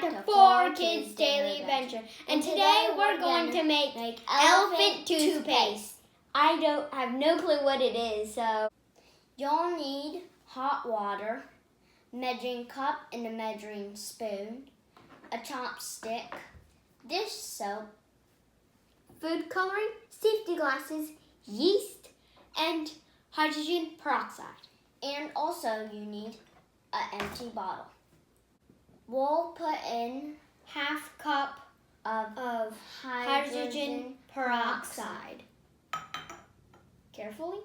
back to 4Kids Daily Adventure. And today we're going to make Elephant Toothpaste. I have no clue what it is, so you'll need hot water, measuring cup and a measuring spoon, a chopstick, dish soap, food coloring, safety glasses, yeast, and hydrogen peroxide. And also you need an empty bottle. We'll put in half cup of hydrogen peroxide. Carefully.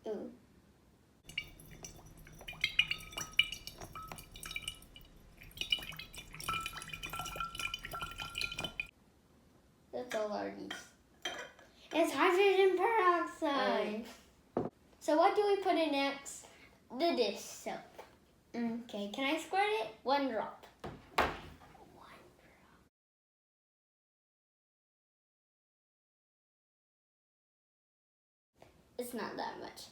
Ooh. That's all our yeast. It's hydrogen peroxide. So what do we put in next? The dish soap. Okay, can I squirt it? One drop. It's not that much.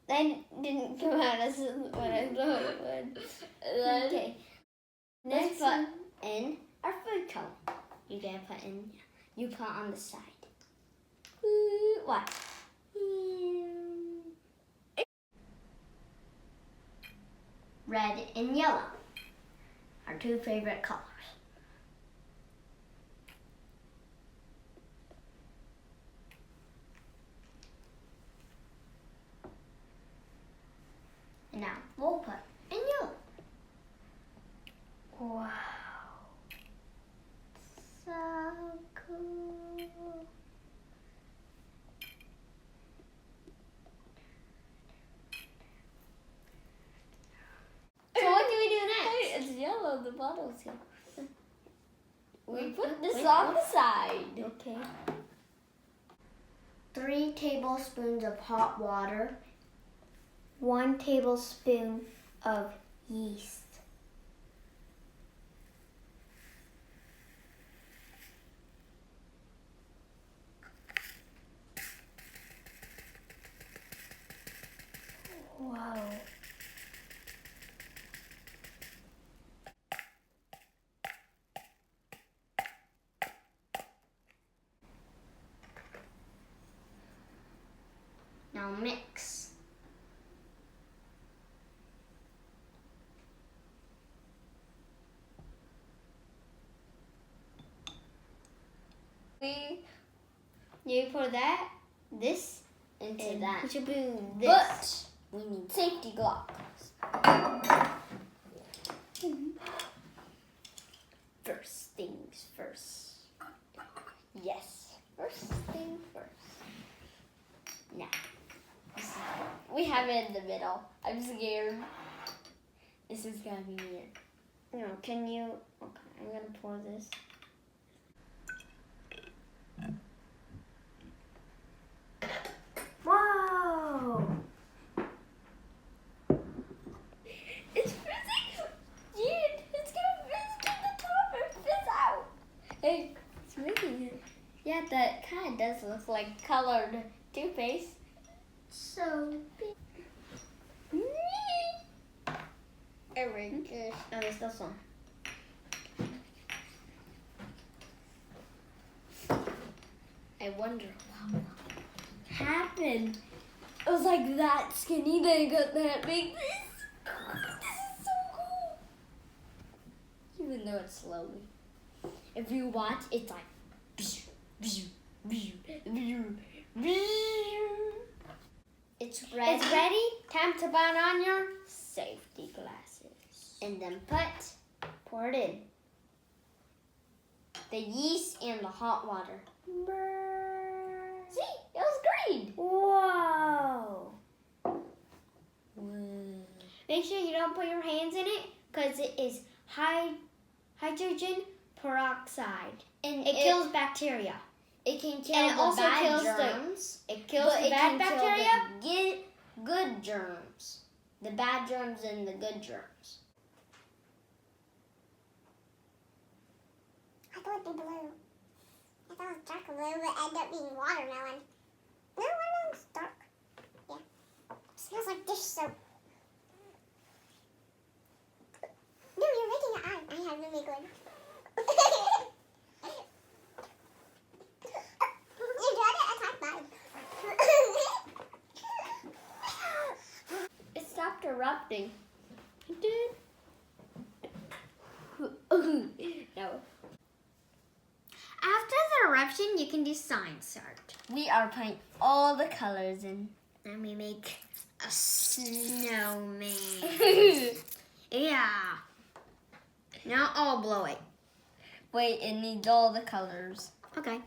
That didn't come out as what I thought it would. Okay. Next, put in our food color. You gotta put in. You put on the side. What? Red and yellow, our two favorite colors. And now we'll put in yellow. Wow, so cool. So what do we do next? It's yellow, the bottle's here. We put this on the side. Okay. 3 tablespoons of hot water. 1 tablespoon of yeast. Wow. Now mix. You pour this into that. But we need safety goggles. First things first. Yes, first thing first. Now, we have it in the middle. I'm scared. This is gonna be weird. No, can you? Okay, I'm gonna pour this. Whoa! It's fizzing! Dude, it's gonna fizz to the top and fizz out! Hey, it's making it. Yeah, that kind of does look like colored toothpaste. So big. Oh my gosh. Oh, there's still some. I wonder what happened. It was like that skinny, then it got that big. This is so cool. Even though it's slowly. If you watch, it's like. It's ready. It's ready. Time to put on your safety glasses. And then pour it in. The yeast and the hot water. See, it was green. Whoa. Make sure you don't put your hands in it because it is hydrogen peroxide. And it kills bacteria. It can kill the bad germs. It kills the bad bacteria. The good germs. The bad germs and the good germs. I thought it'd be blue. I thought it was dark blue, but ended up being watermelon. No, watermelon's dark. Yeah. It smells like dish soap. erupting. It did. No. After the eruption, you can do science art. We are putting all the colors in. And we make a snowman. Yeah. Now I'll blow it. Wait, it needs all the colors. Okay.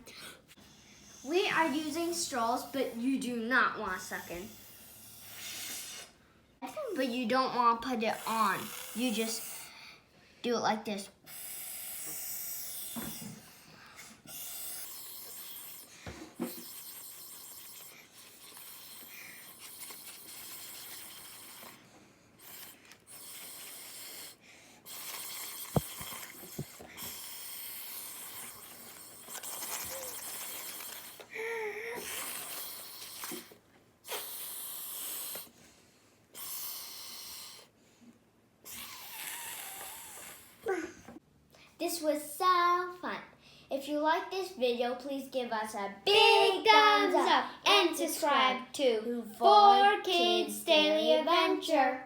We are using straws, but you do not want to suck in. But you don't want to put it on. You just do it like this. This was so fun. If you like this video, please give us a big thumbs up and subscribe to 4Kids Daily Adventure.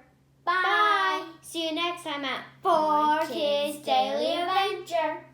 Bye. See you next time at 4Kids Daily Adventure.